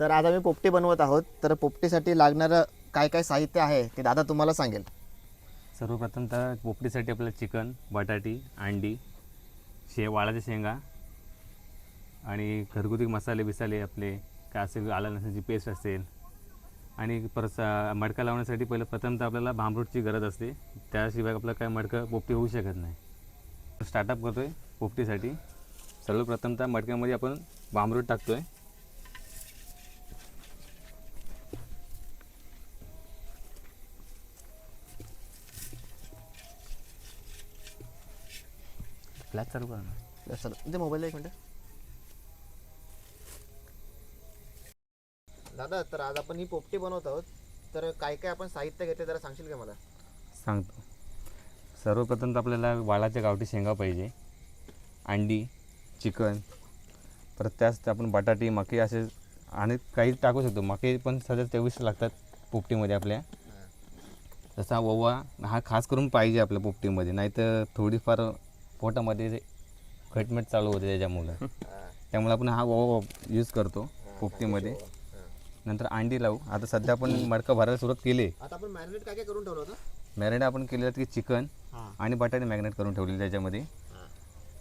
तर आज आम्ही पोपटी बनवत आहोत. तर पोपटीसाठी लागणारं काय काय साहित्य आहे ते दादा तुम्हाला सांगेल. सर्वप्रथम तर पोपटीसाठी आपल्याला चिकन, बटाटी, अंडी, वाळाच्या शेंगा आणि घरगुती मसाले बिसाले आपले काय असेल, आलं लसणाची पेस्ट असेल आणि परत मडका लावण्यासाठी पहिलं प्रथमतः आपल्याला भांबरूटची गरज असते. त्याशिवाय आपलं काय मडकं पोपटी होऊ शकत नाही. स्टार्टअप करतो आहे पोपटीसाठी. सर्वप्रथमतः मडक्यामध्ये आपण भांबरूट टाकतो आहे. फ्लॅश चालू करा ना सर म्हणजे मोबाईल एक मिनटं. दादा तर आज आपण ही पोपटी बनवत आहोत. तर काय काय आपण साहित्य घेतले जरा सांगशील का मला. सांगतो. सर्वप्रथम तर आपल्याला वाळाच्या गावठी शेंगा पाहिजे, अंडी, चिकन, परत त्यात आपण बटाटी, मके असे आणि काही टाकू शकतो. मके पण सध्या चविष्ट लागतात पोपटीमध्ये आपल्या. तसा ओवा हा खास करून पाहिजे आपल्या पोपटीमध्ये, नाही तर थोडीफार पोटामध्ये खटमट चालू होते त्याच्यामुळं. त्यामुळे आपण हा ओवा यूज करतो पोपटीमध्ये. नंतर अंडी लावू. आता सध्या आपण मडका भरायला सुरुवात केली. आता आपण मॅरिनेट काय काय करून ठेवलं होतं. मॅरिनेट आपण केलेलं की चिकन आणि बटाटे मॅरिनेट करून ठेवलेले त्याच्यामध्ये.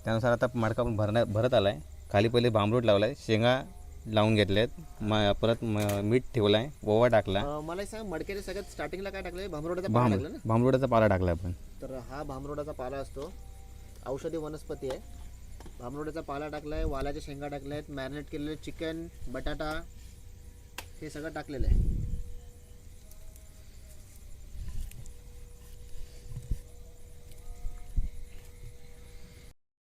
त्यानुसार आता मडका आपण भरत आला आहे. खाली पहिले भांबरूट लावला आहे, शेंगा लावून घेतल्या आहेत, परत मीठ ठेवलं आहे, ओवा टाकला. मला एक सांग, मडक्याच्या सगळ्यात स्टार्टिंगला काय टाकलं. भांबरोडाचा पाला टाकला ना. भांबरूटाचा पाला टाकला आपण. तर हा भांबरोडाचा पाला असतो, औषधी वनस्पती आहे. भांबरोडाचा पाला टाकला आहे, वालाच्या शेंगा टाकल्या आहेत, मॅरिनेट केलेले चिकन, बटाटा हे सगळं टाकलेलं आहे.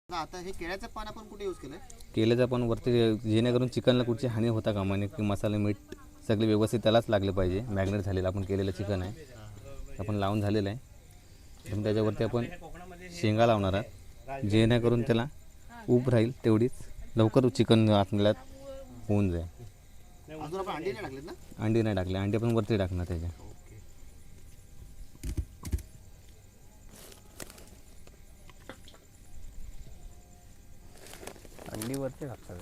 आता हे केळ्याचं पान आपण कुठे यूज केलंय. केल्याचं आपण वरती जेणेकरून चिकनला कुठची हानी होता कामा नये, की मसाले मीठ सगळे व्यवस्थित त्यालाच लागले पाहिजे. मॅग्नेट झालेलं आपण केलेलं चिकन आहे, आपण लावून झालेलं आहे. तर त्याच्यावरती आपण शेंगा लावणार आहात, जेणेकरून त्याला ऊब राहील तेवढीच लवकर चिकन आतल्यात होऊन जाईल. अजून आपण अंडी नाही टाकलेत ना. अंडी नाही टाकले, अंडी आपण वरती टाकणार त्याच्या. अंडी वरती टाकतात.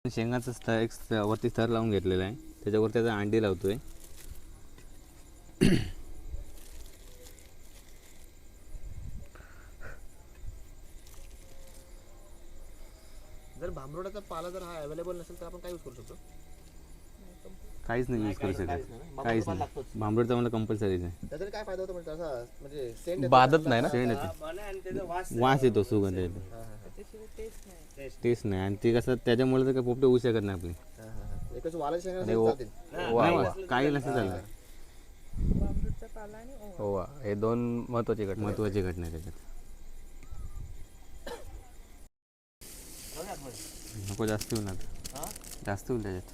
शेंगाचं एक वरती थर लावून घेतलेला आहे, त्याच्यावरती आता अंडी लावतोय. जर भांबरोडाचा पाला जर हा अवेलेबल नसेल तर आपण काय यूज करू शकतो. काहीच नाही यूज करू शकत, काहीच नाही. भांबरूटचा मला कंपल्सरीच आहे. त्याचा काय फायदा होतो म्हणजे तसा म्हणजे सेंट बाधत नाही ना. शेण येते, वास येतो, सुगंध येतो, टेस्ट नाही. आणि ते कसं त्याच्यामुळे तर काही पोपटी होऊ शकत नाही आपली. एकच वालाच्या शेंगा आणि चालतील. काही नसतं झालं. हो, हे दोन महत्वाची घटना. महत्वाची घटना आहे त्याच्यात. नको जास्त होईल आता, जास्त होईल त्याच्यात.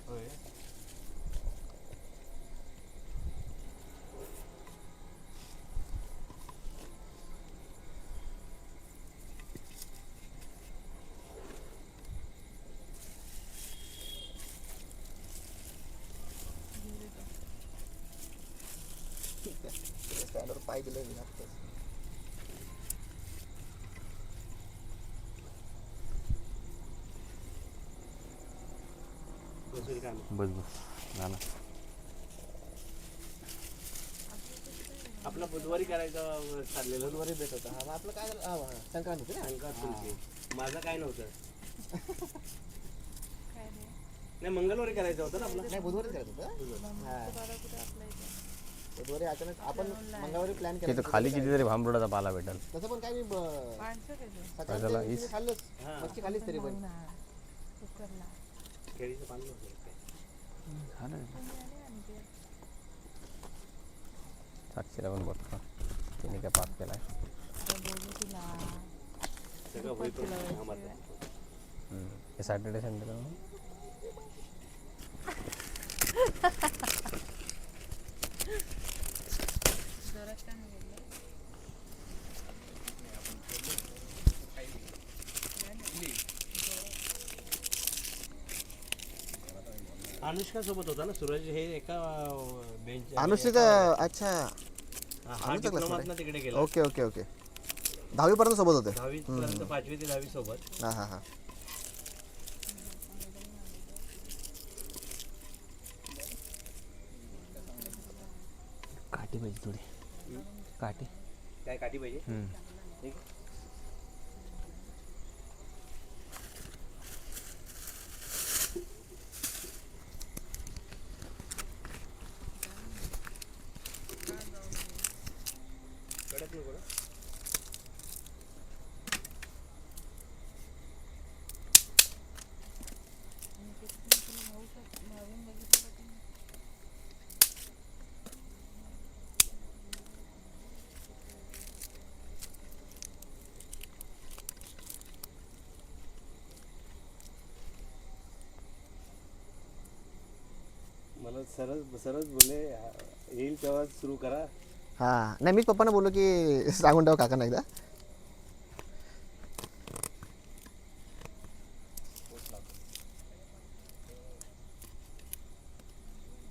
पाय दिलं लागतं. बस बस झाला. आपला बुधवारी करायचं चाललेलं. बुधवारी बेत होता. हा आपलं काय संक्रांत होती ना. माझं काय नव्हतं. नाही, मंगळवारी करायचं होतं ना आपलं. नाही, बुधवारीच करायचं होतं. हा, बुधवारी अचानक आपण मंगळवारी प्लॅन केला. तिथं खाली कितीतरी भांबरोडाचा पाला भेटेल. तसं पण काय मी सकाळी खाल्लंच, मच्छी खाल्लीच तरी पण. केळीचं पान नव्हतं. साक्षीला पण बघतो, तिने काय पाप केलाय. सगळं होईल हे सॅटर्डे संडेला अनुष्का सोबत होता ना सूरज. हे एका बेंच अनुष्का. अच्छा, हा डिप्लोमातनं तिकडे गेला. Okay okay okay. 10वी पर्यंत सोबत होते. 10वी पर्यंत, 5वी ते 10वी सोबत. हां हां हां. काठी पाहिजे थोडी काठी. काय काठी पाहिजे? ठीक आहे. कडक नको ना? मला सरळ सरळ बोले येईल तेव्हा सुरू करा. हां नाही मीच पप्पांना बोललो की सांगून ठेवा काकांना एकदा.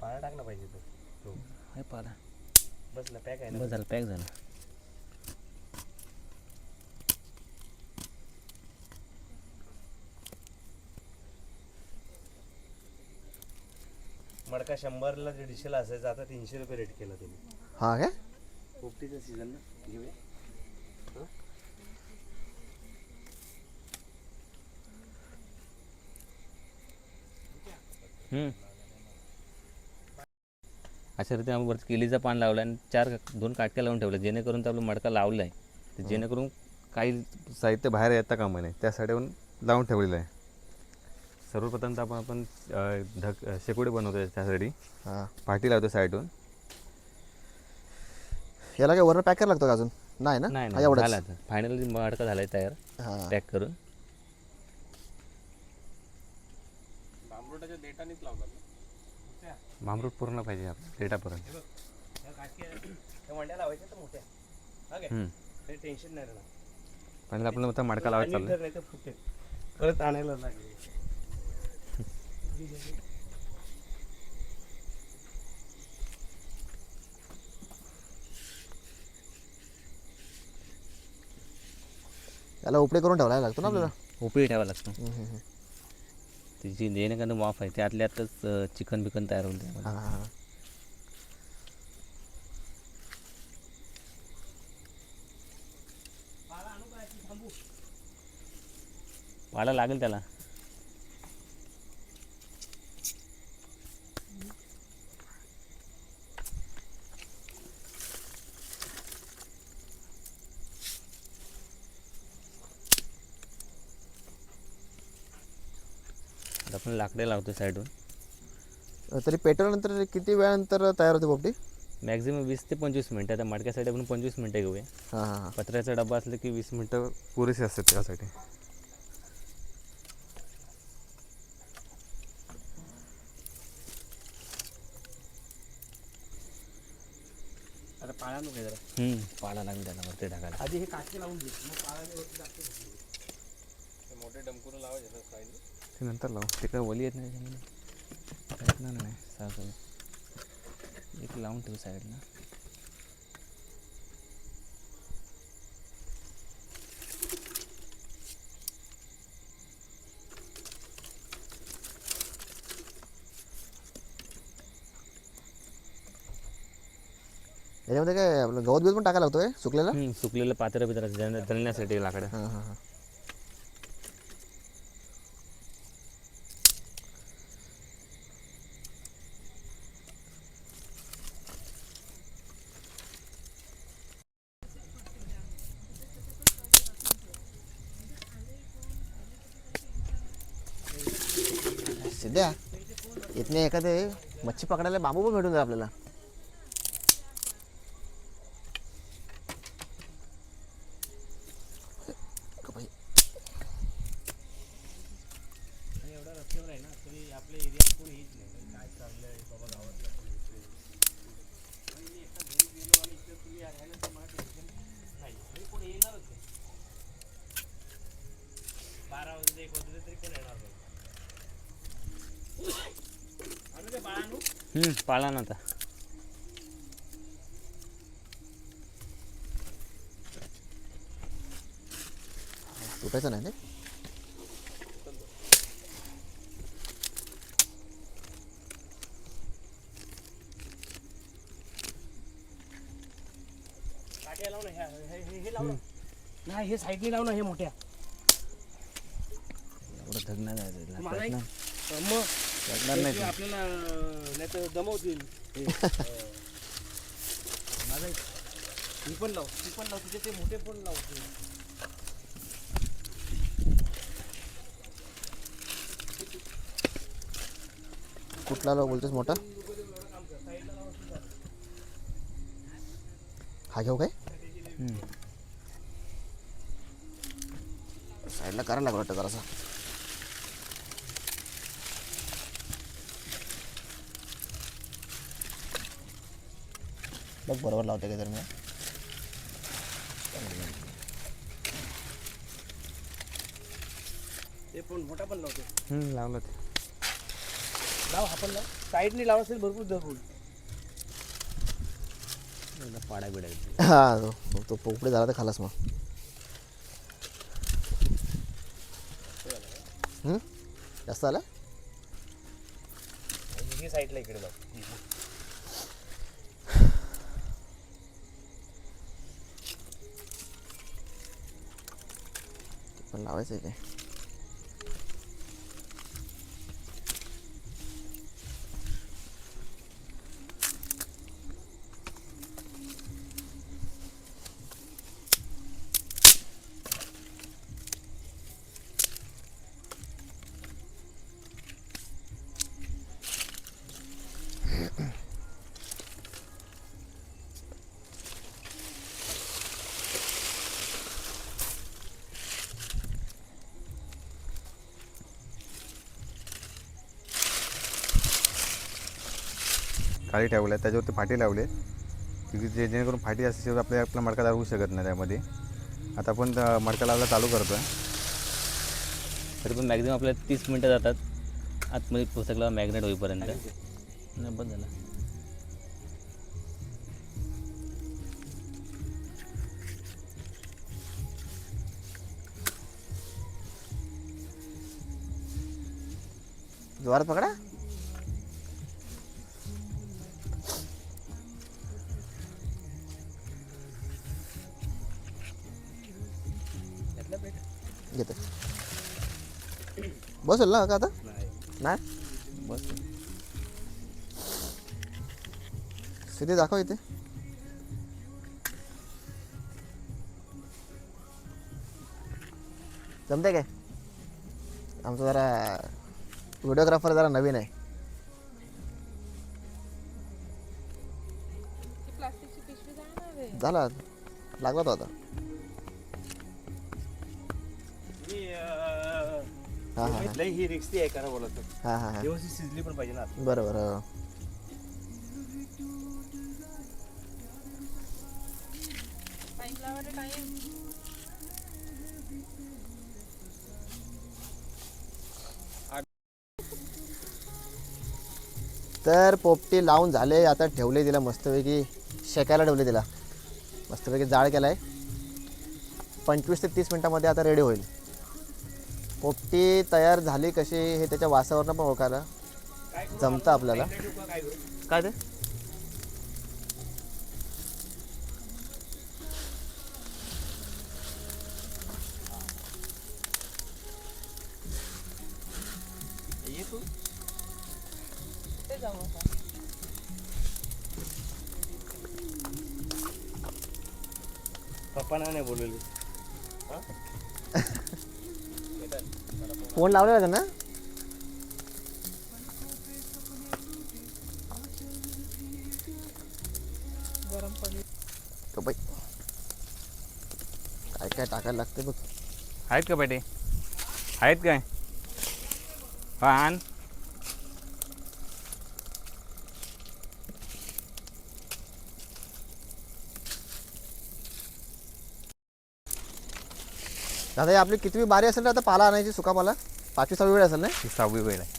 पाळा टाकला पाहिजे तो आहे पाला. बसला पॅक आहे ना. बस झालं पॅक झालं. मडका 100ला 150ला असायचा, आता 300 रुपये रेट केला त्यांनी. हां काय पोपटीचा सीझन ना घेऊया. अशा रीतीने आपण वरती केलीचं पान लावलं आणि 2 काटक्या लावून ठेवल्या, जेणेकरून ते आपलं मडका लावलं आहे ते जेणेकरून काही साहित्य बाहेर येता कामा नये त्यासाठी आपण लावून ठेवलेलं आहे. सर्वप्रथम तर आपण शेकोडी बनवतो त्यासाठी हां पाठी लावतो साईडून. याला काय वरनं पॅक करायला लागतो का अजून? नाही ना नाही हा, नाही एवढंच. झालं आता फायनली मडका झाला आहे तयार हां पॅक करून. भांबरूट पूर्ण पाहिजे आपल्या डेटापर्यंत. त्या मंड्या लावायच्या तर मोठ्या. हा काय? काही टेन्शन नाही राहणार. पण आपल्याला आता मडका लावायचा आणि चाललं. तर नाही तर फुटेल. परत आणायला लागेल. याला उपडे करून ठेवायला लागतो ना आपल्याला. उपळी ठेवावं लागतं. हम्म, हम्म, हम्म. त्याची जेणेकरून वाफ आहे त्यातल्या आतच चिकन बिकन तयार होऊन त्यामध्ये. हां हां पाला लागेल त्याला. आता आपण लाकडे लावतो साईडून. तरी पेटवल्यानंतर किती वेळानंतर तयार होते पोपटी? मॅक्झिमम 20 ते 25 मिनटं. आता मडक्यासाठी आपण 25 मिनटं घेऊया. हां हां हां पत्र्याचा डबा असला की 20 मिनटं. पुरेसे असतात त्यासाठी. आता पाळा नको जरा. पाला लागेल त्याला वरती टाकायला. आधी हे काटके लावून घे, मग पाळाने वरती टाकते. मोठे डमकून लावायचे ना साईडला. ते नंतर लावू. ते काय वली येत नाही त्याच्यामध्ये. नाही सावकाश एक लावून ठेवू साईडला. याच्यामध्ये काय आपलं गवत बिवत पण टाकायला लागतोय सुकलेला? सुकलेलं पात्र बित्र जळण्यासाठी लाकडं. हां हां हां सध्या इथने एखादे मच्छी पकडायला बांबू पण भेटून जाईल आपल्याला. आणि एवढा रस्त्यावर आहे ना तरी आपल्या एरियात कोणी येत नाही. काय चाललंय बाबा गावातल्या कोणी येतोय. पण मी एका घरी गेलो आणि इथे तुम्ही राहायला तर मला टेन्शन नाही. आणि कोणी येणारच नाही. 12 वाजले 1 वाजले तरी कोण येणार नाही. आणू ते बाळा आणू. पाला ना आता. तुटायचं नाही ना. नाही हे साईडने लाव ना हे मोठ्या एवढं धगना जायचं मला एक- पेटणार मग नाही ते आपल्याला नाही तर दमवतील हे, माझा एक- ही पण लाव तुझे ते मोठे पण लाव तू. कुठला लाव बोलतोस मोठा? हा घेऊ काय? साईडला करायला लागलं वाटतं जरासा. बघ बरोबर लावते काय तर मी. ते पण मोठा पण लावतो लावलं ते लाव हा पण लाव साईडने लाव असेल भरपूर दगड एकदा पाडा बिडा हा तो पोपडी झाला तर खालास मग. जास्त आला? हे साईडला इकडे लाव पण लावायचं आहे काय? खाली ठेवल्या त्याच्यावरती फाटी लावले की जेणेकरून फाटी असते आपला मडका लागू शकत नाही त्यामध्ये. आता आपण मडका लावायला चालू करतो आहे. तरी पण मॅक्झिमम आपल्याला 30 मिनटं जातात आतमध्ये पुस्तकला मॅग्नेट होईपर्यंत. नाही बंद झाला. जोरात पकडा. घेते बसेल ना का आता? नाही बस सिधी दाखव इथे. जमते काय? आमचा जरा व्हिडिओग्राफर जरा नवीन आहे. प्लास्टिकची पिशवी जाणार आहे. झाला लागला तो आता. हा हा हा लई ही रिक्स आहे करा बोला तर हा हा हा व्यवस्थित शिजली पण पाहिजे ना बरोबर. हो. पाईप लावायला टाइम. तर पोपटी लावून झाले. आता ठेवले तिला मस्तपैकी शेकायला ठेवले तिला मस्तपैकी जाळ केलाय. 25 ते 30 मिनटामध्ये आता रेडी होईल. पोपटी तयार झाली कशी हे त्याच्या वासावरनं पण ओळखायला जमतं आपल्याला. काय ते ते जाऊ आता. पप्पा नाही बोलवली फोन लावलेला होता ना? गरम पाणी. तो बाई काय काय टाकायला लागते बघ. आहेत का पाटे? आहेत काय? आण. दादा ही आपली कितवी बारी असेल ना आता पाला आणायची? सुका पाला 5वी-6वी वेळ असेल ना? ही 6वी वेळ आहे.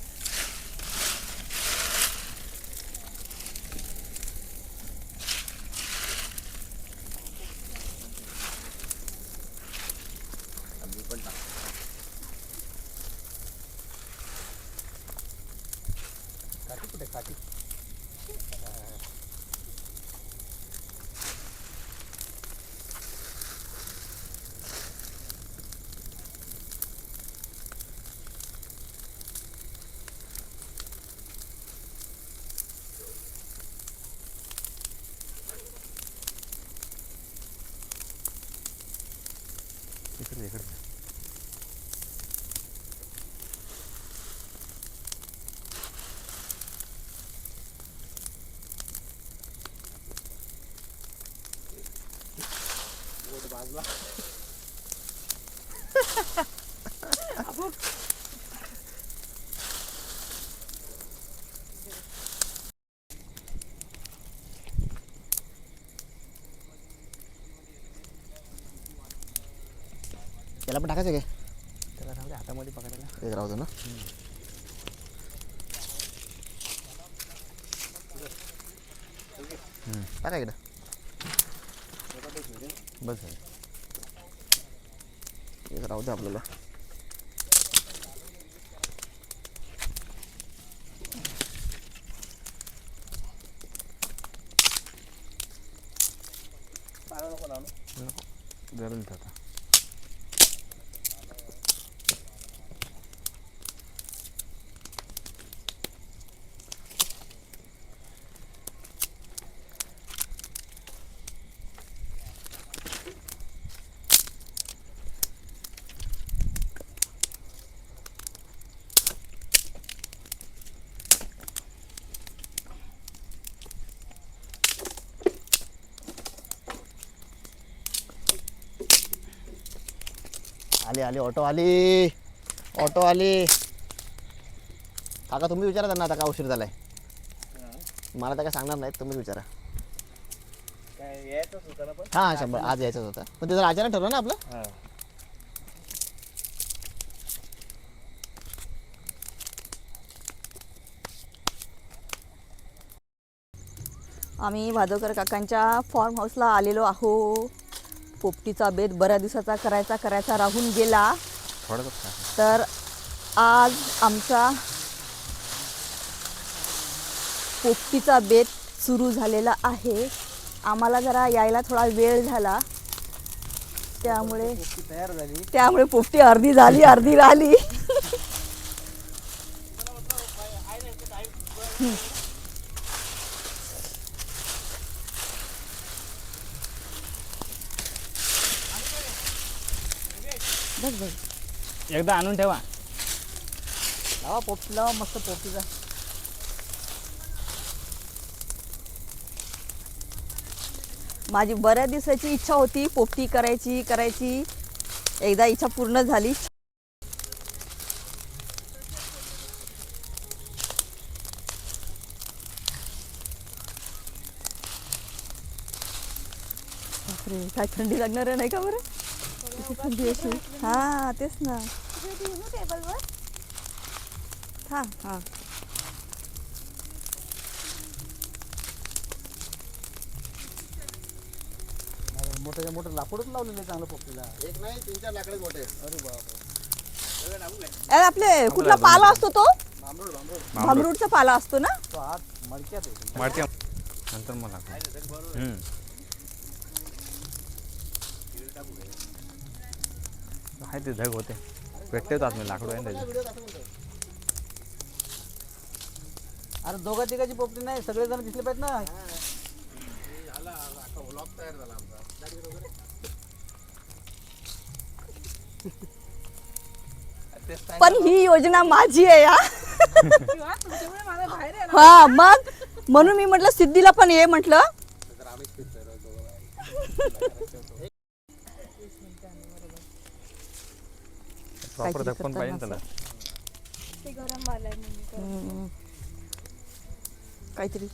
इकडे त्याला पण टाकायचं काय त्याला राहू दे हातामध्ये पकडायला. एक राहतो ना टाका इकडं बस झालं. एक राहू दे आपल्याला. जरूर आता आली आली ऑटो आली ऑटो आली. काका तुम्ही विचारा त्यांना आता का उशीर झालाय. मला तर काय सांगणार नाहीत तुम्हीच विचारा. काय यायचंच होतं ना पण. हां 100 आज यायचंच होतं पण ते जर अचानक ठरलं ना आपलं. हां. आम्ही भादोकर काकांच्या फार्म हाऊसला आलेलो आहो. पोपटीचा बेत बऱ्याच दिवसाचा करायचा राहून गेला. थोडंच तर आज आमचा पोपटीचा बेत सुरू झालेला आहे. आम्हाला जरा यायला थोडा वेळ झाला त्यामुळे ती तयार झाली. पोपटी अर्धी झाली अर्धी राहिली. बस बस एकदा आणून ठेवा. लावा पोपटी लावा मस्त पोपटीचा. माझी बऱ्याच दिवसाची इच्छा होती पोपटी करायची. एकदा इच्छा पूर्ण झाली. बापरे, काय थंडी लागणार आहे नाही का बरं. किती थंडी अशी. हा तेच ना. हा हा मोठ्याच्या मोठं लाकूडच लावलेलं आहे चांगलं पोपटीला. एक नाही 3-4 लाकडे मोठे. अरे बापरे. अरे आपले कुठला पाला असतो तो भांबरूडचा पाला असतो ना. तो हात मडक्यात आहे. मारते नंतर मला आहे ते धग होते भेटते तो आतमध्ये लाकडं आहे ना त्याचे. अरे दोघा तिघाची पोपटी नाही सगळे जण दिसले पाहिजेत ना. पण ही योजना माझी आहे हा. किंवा तुमच्यामुळे मला बाहेर यायला हा मग म्हणून मी म्हटलं सिद्धीला पण ये म्हटलं. प्रॉपर धग पण पाहिजे ना त्याला. ते गरम वालाय म्हणजे काहीतरी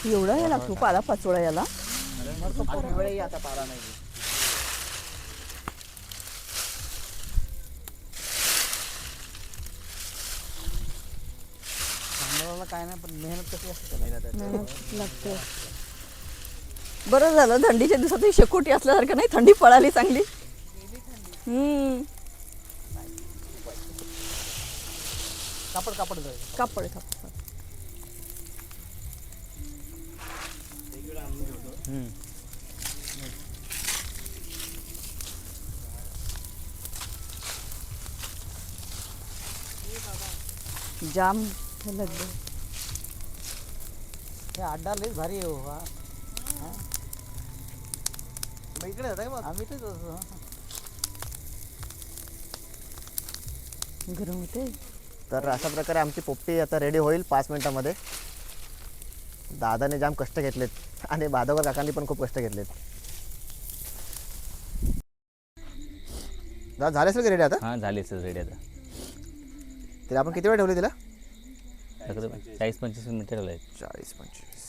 एवढा याला लागतो पाला पाचोळा याला. वेळही आता पारा नाही. सांगायला काय नाही पण मेहनत कशी असते त्याला. लागते. बरं झालं थंडीच्या दिवसात ही शेकोटी असल्यासारखं नाही. थंडी पळाली चांगली. कापड कापड जाईल. कापड कापड जाम लगले. हे अड्डा लयच भारी आहे हो हा. मग इकडे जाताय मग आम्ही तेच असतो. गरम होते. तर अशा प्रकारे आमची पोपटी आता रेडी होईल 5 मिनिटामध्ये. दादाने जाम कष्ट घेतलेत आणि भादवकर काकांनी पण खूप कष्ट घेतलेत. दादा झाले असेल की रेडी आता? हां झाले सर रेडी आता. तिला आपण किती वेळ ठेवली तिला? 40-25 मिनिटं ठेवलं आहे. 40-25.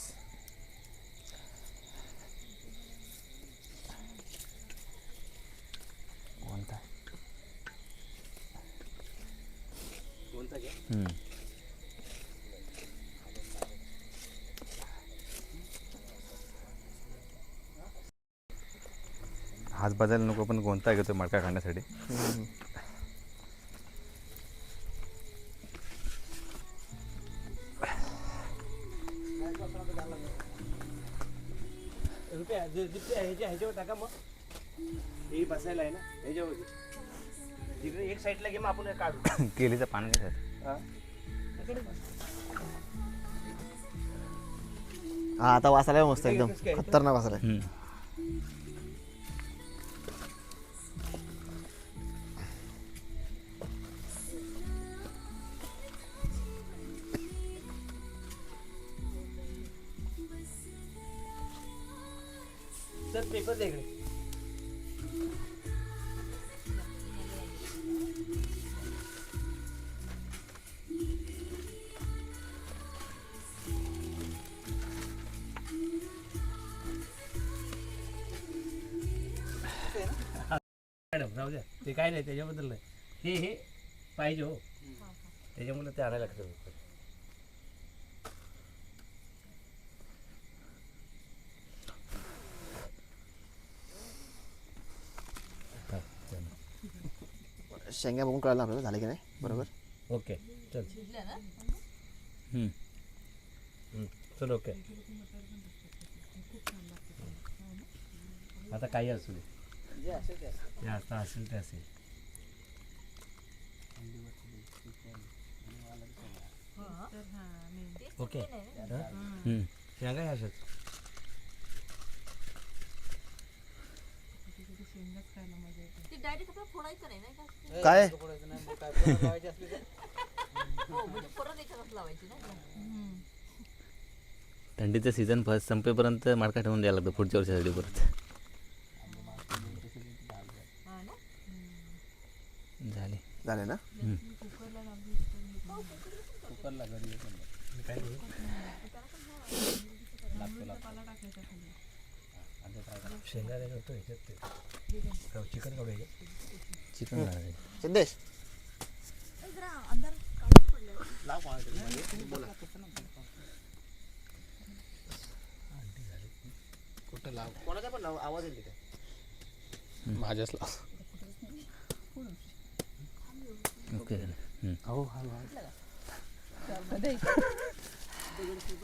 हात बदलायला नको पण कोणता घेतो मडका खाण्यासाठी. रुपया ह्याच्यावर टाका मग. हे बसायला आहे ना ह्याच्यावर तिकडे एक साईडला घे मग आपण हे काढू. केलीचं पान काय हा. हा आता वासाला मस्त एकदम खतरनाक वासाला. सर पेपर दे इकडे. मॅडम राहू द्या ते काय नाही त्याच्याबद्दल नाही. हे पाहिजे हो त्याच्यामुळे ते आणायला लागतं. शेंगा बघून कळायला आपल्याला झाले की नाही. बरोबर. ओके चल चल ओके. आता काही असू दे जे आता असेल ते असेल. ओके शेंगा ह्या अशाच. काय थंडीचं सीझन फर्स्ट संपेपर्यंत मडका ठेवून द्यायला लागतो पुढच्या वर्षासाठी परत. झाले झाले ना. शेंगा करतो ह्याच्यात चिकन काढू ह्याच्यात. चिकन झालं. सिद्धेश कुठं लाव कोणाचा पण लाव आवाज येईल तिथे. माझ्याच लाव. ओके झालं. हो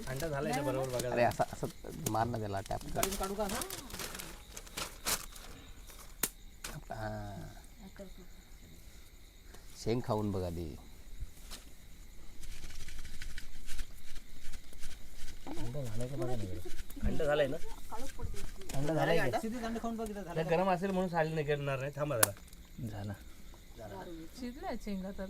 अंडा झालाय ना बरोबर बघा. अरे असं असं मार ना त्याला टॅप. काढू का असं? शेंग खाऊन बघा दी. अंडा झालाय का बघा ना. अंडा झालाय ना. अंडा झालाय का? गरम असेल म्हणून साली नाही करणार नाही. थांबा जरा. झालं. शिजलाय शेंगा तर.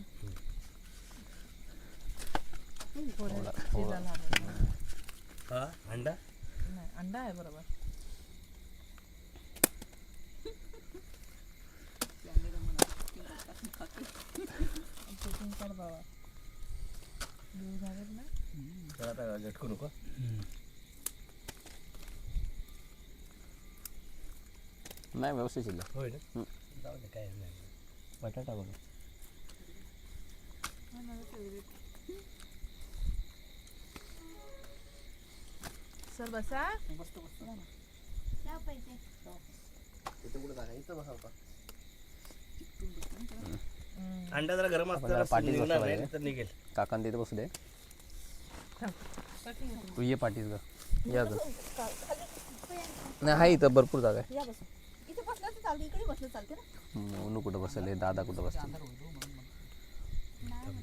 हा अंडा नाही अंडा आहे बरोबर. बाबा दूध झालेत ना. जरा आता झटकू नको. नाही व्यवस्थित शिल्लक. होय ना. जाऊ दे काय नाही. बटाटा बघा. सर बसा. अंडा जरा गरम असतं. जरा पाठीत निघणार बसवायला नाही तर निघेल. काकांना तिथे बसू दे. तू ये पाठीस ग. या ग. नाही आहे इथं भरपूर जागा आहे. या बस. इथे बसलं तर चालते. इकडे बसलं चालते ना. मोनू कुठं बसले दादा कुठं बसले.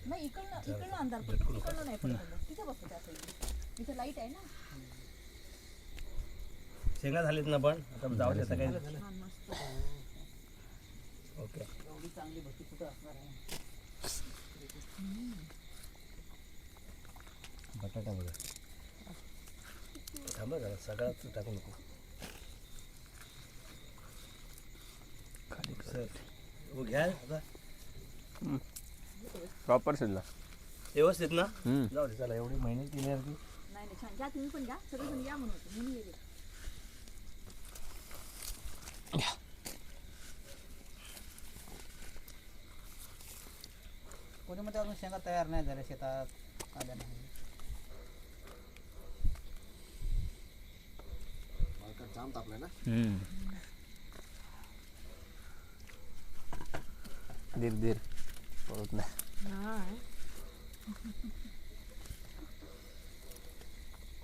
नाही इकडनं अंधार पडतो, इकडनं नाही पडत. तिथे बसतो त्या साईडला. इथे लाईट आहे ना. शेंगा झालीत ना पण आता जाऊ दे सगळे. ओके बटाटा बघा. थांबा जरा सगळ्यात टाकू नको. सर हो घ्या आता प्रॉपर शिजला. व्यवस्थित ना. जाऊ दे चला एवढी मेहनत केली यार तू. नाही नाही छान. घ्या तुम्ही पण घ्या. सगळेजण या म्हणून होते. म्हणून येते. पुण्यामध्ये अजून शेंगा तयार नाही झाल्या, शेतात आल्या नाही. जाम तापलाय ना. धीर धीर पळत नाही. नाही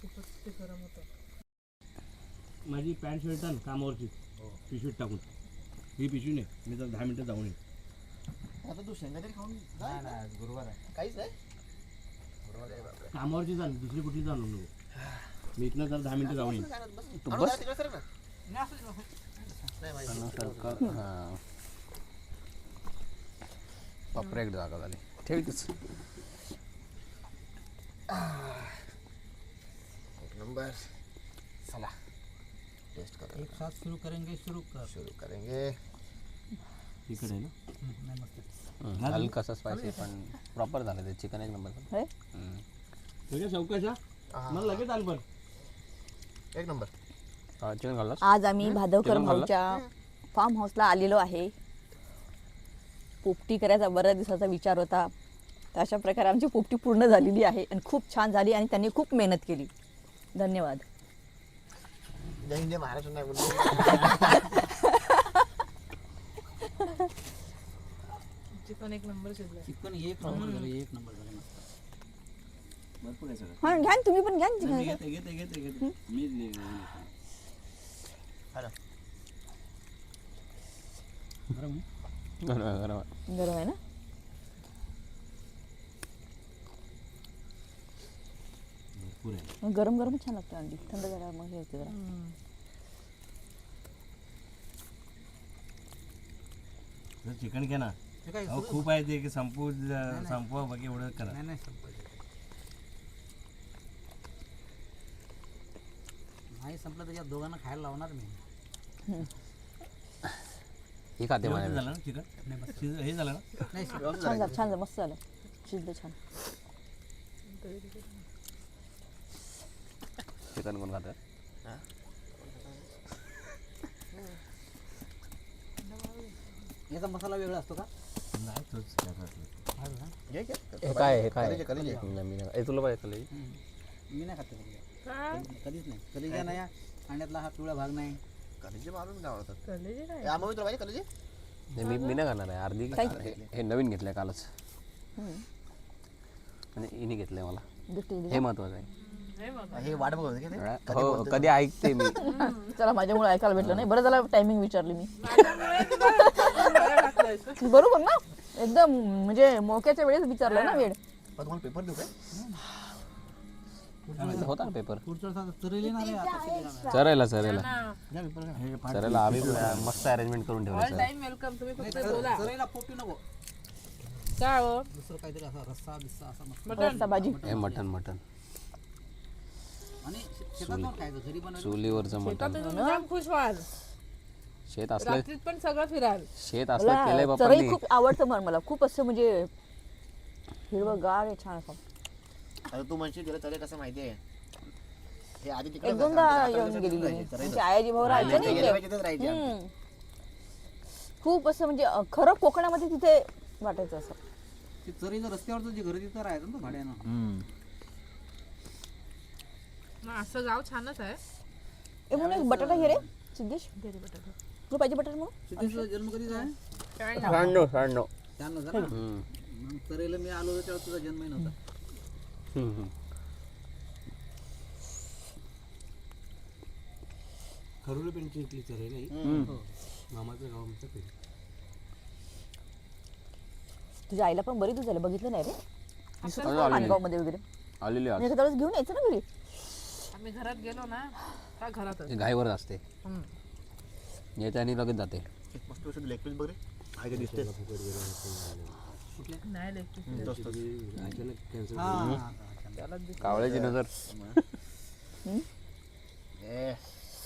खूपच ते गरम होतं. माझी पॅन्ट शर्ट आण कामावरची पिशवीत टाकून. ही पिशवी नाही मी तर 10 मिनिटं जाऊन येईल. आता तू शेंगा तरी खाऊन जा. नाही नाही गुरुवार आहे. काहीच नाही. बरोबर आहे बापरे. कामावरची जाण दुसरी कुठली जाणू नको. मी इथनं जर 10 मिनिटं जाऊन येईल. तू बस तिकडे सर ना. नाही माहिती. परफेक्ट जागा झाली. ठेवतेच. एक नंबर. चला टेस्ट करो. एक साथ शुरू करेंगे, शुरू करेंगे. इकडे आहे ना. नाही मस्त. हलकासा स्पायसी पण प्रॉपर झालं ते चिकन एक नंबर. होय? तुझ्या चौकशा मला लगेच आण पण. एक नंबर. चिकन खाल्लास? आज आम्ही भादवकर चिकन खाल्लं? भाऊच्या फार्म हाऊसला आलेलो आहे. पोपटी करायचा बऱ्याच दिवसाचा विचार होता. तर अशा प्रकारे आमची पोपटी पूर्ण झालेली आहे आणि खूप छान झाली आणि त्यांनी खूप मेहनत केली. धन्यवाद. जय हिंद जय महाराष्ट्र नाही बोललो. चिकन एक नंबर शिजलं. चिकन एक नंबर झालं, एक नंबर झालं मस्त. भरपूर आहे सगळं. हा घ्या ना, तुम्ही पण घ्या ना मी चिकन. घेते मीच नाही. बरं मग. गरम आहे ना. भरपूर आहे. मग गरम गरम छान लागतं अंडी. थंड झाल्यावर मग हे होते जरा. जर चिकन घे ना. हे काय अहो खूप आहे ते की संपवा बाकी एवढं करा. नाही नाही संपायचं. नाही संपलं तर या दोघांना खायला लावणार मी. ही खाते व्यवस्थित माझ्या. झालं ना चिकन. नाही मस्त. हे झालं ना. नाही छान झालं, छान झालं, मस्त झालं. शिजलं छान. चिकन कोण खातं? याचा मसाला वेगळा असतो का? नाही तोच काय वाटलं. हा ना? घे घे. हे काय हे काय कलेजे, कलेजे. नाही, मी नाही. तुला पाहिजे कलेजी? मी नाही खात ते बघ. काय कधीच नाही. कलिजा नाही. अंड्यातला हा पिवळा भाग नाही. कलेजे मारून नाही आवडतात. कलेजी काय या मग तुला पाहिजे कलेजे. नाही, मी नाही खाणार आहे. अर्धी काय? हे नवीन घेतलंय कालच. हम्म. म्हणजे हिने घेतलंय मला. गिफ्ट दिली. हे महत्वाचं आहे. हे बघ हे वाट बघत होते की ते? हो कधी ऐकते मी. चला माझ्यामुळे ऐकायला भेटलं नाही. बरं झालं टायमिंग विचारली मी. बरोबर ना. एकदम म्हणजे मोक्याच्या वेळेस विचारलं ना वेळ. पण तुम्हाला पेपर देऊ काय? होता ना पेपर. पुढच्या वेळेस तरी येणार आहे आता किती येणार? चरायला घ्या पेपर घ्या. चरायला आम्ही मस्त अरेंजमेंट करून ठेवलं ऑल सर. Time welcome. तुम्ही नाही, फक्त बोला तरीला पोपटी नको. काय हो दुसरं काहीतरी असा रस्सा बिस्सा असा मस्त. रस्सा भाजी. हे मटन आणि शेतात पण खायचं, घरी बनवलं. चुलीवरचं शेतात मटन. तुम्ही जाम खुश व्हाल. शेत असलं रात्रीत पण सगळं फिराल. शेत असलं केलंय मला बाप्पांनी. चरई खूप आवडतं. मला खूप असं म्हणजे हिरवंगार आहे, छान असं. आता तू म्हणशील तुला चले कसं माहिती आहे. हे आधी तिकडे एक दोनदा येऊन गेलेली मी. म्हणजे आयाजी भाऊ राहायचे ना इथे. हम्म. खूप असं म्हणजे खरं कोकणामध्ये तिथे वाटायचं असं. ते चरीचं रस्त्यावरचं जे घर तिथं राहायचं ना भाड्यानं. मग असं गाव छानच आहे. ए म्हणून एक बटाटा घे रे सिद्धेश. घरी बटाटा. तुला पाहिजे बटाटा म्हणून? सिद्धेशचा जन्म कधी झाला? 96. त्यानं झाला ना? मग चरीला मी आलो होतो तेव्हा तुझा जन्मही नव्हता. खरुले पेंटची इथली चर नाही. मामाचं गाव आमचं पेंट. तुझ्या आईला पण बरी दिवस झाले बघितलं नाही रे दिसत आलेली. होतं माणगावमध्ये वगैरे आलेली आज एखाद्या वेळेस घेऊन यायचं ना घरी आम्ही घरात गेलो ना का घरातच ते घाईवर असते हम्म. येते आणि लगेच जाते एक मस्त पैसे लेग पीस बघ रे आहे का दिसते नाही लेकी कावळ्याची नजर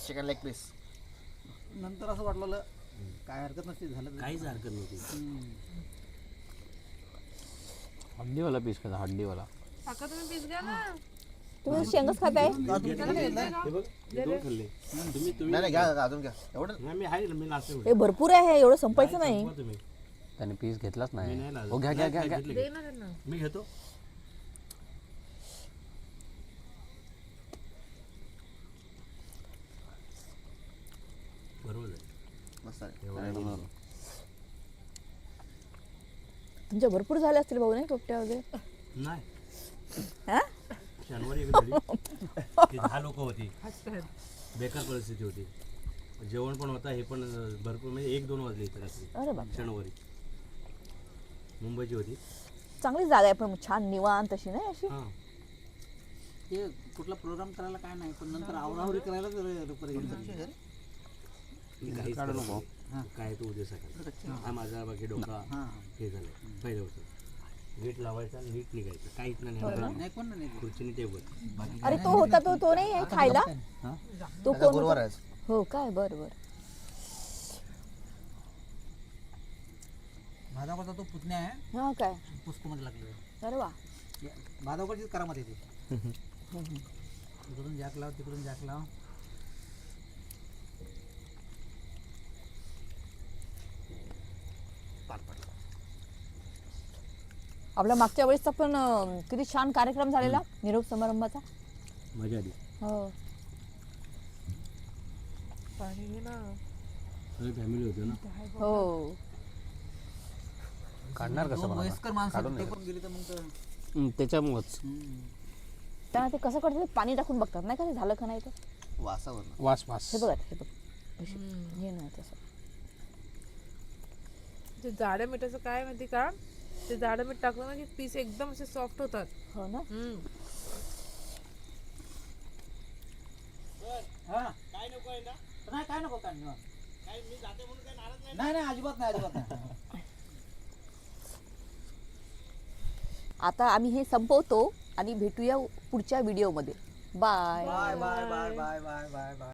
चिकन लेग पीस नंतर असं वाटलं काय हरकत नसती झालं तरी. काहीच हरकत नव्हती. हड्डीवाला पीस खायचा हड्डीवाला काका तुम्ही पीस घ्या ना तुम्ही शेंगच खाताय हे बघ हे दोन खाल्ले. तुम्ही नाही घ्या अजून घ्या एवढं नाही मी आहे ना, मी लास्ट हे भरपूर आहे एवढं संपायचं नाही तुम्ही त्याने पीस घेतलाच मी नाही नाही लाजत. हो घ्या घ्या घ्या घ्या घेतले दे की. ना त्यांना मी घेतो. बरोबर आहे. मस्त आहे तुमच्या भरपूर झाले असतील भाऊ नाही पोपट्या वगैरे नाही हा शनिवारी एक झाली ती 10 लोक होती. हसतायत. बेकार परिस्थिती होती. जेवण पण होता हे पण भरपूर म्हणजे 1-2 वाजले इथे रात्री अरे बाप शनिवारी मुंबईची होती. चांगली जागा आहे पण छान निवांत अशी नाही अशी हां ते कुठला प्रोग्राम करायला काय नाही पण नंतर आवरावरी करायला पर्यंत काहीच काढू नको. काय तो उद्या सकाळी हा माझा बाकी डोका हे झालं पहिलं होतं. नीट लावायचा नीट निघायचं काहीच नाही नाही कोण नाही खुर्चीने टेबल अरे तो होता तो नाही आहे खायला तो कोण गुरुवार होता? आहे हो काय बर बर भादावरचा तो पुतण्या आहे हा काय पुष्पमध्ये लागलेला अरे वा भादावरचीच करामत येते इकडून जॅक लाव तिकडून जॅक लाव आपल्या मागच्या वेळेसचा पण किती छान कार्यक्रम झालेला निरोप समारंभाचा मजा आली. हो पाणी घे ना सगळी फॅमिली होती ना. हो काढणार कसं दोन मला वयस्कर माणसं ते पण गेली तर मग तर त्याच्यामुळंच त्यांना ते कसं करतात पाणी टाकून बघतात नाही का ते झालं का नाही तर वासावर वास वास हे बघा हे बघ अशी. हे नाही तसं ते जाड्या मिठाचं काय माहिती का ते जाडं मीठ टाकलं ना की पीस एकदम असे सॉफ्ट होतात हो ना काय नको आहे ना नाही काय नको काय नाही अजिबात नाही अजिबात नाही आता आम्ही हे संपवतो आणि भेटूया पुढच्या व्हिडिओमध्ये bye bye bye bye bye bye bye bye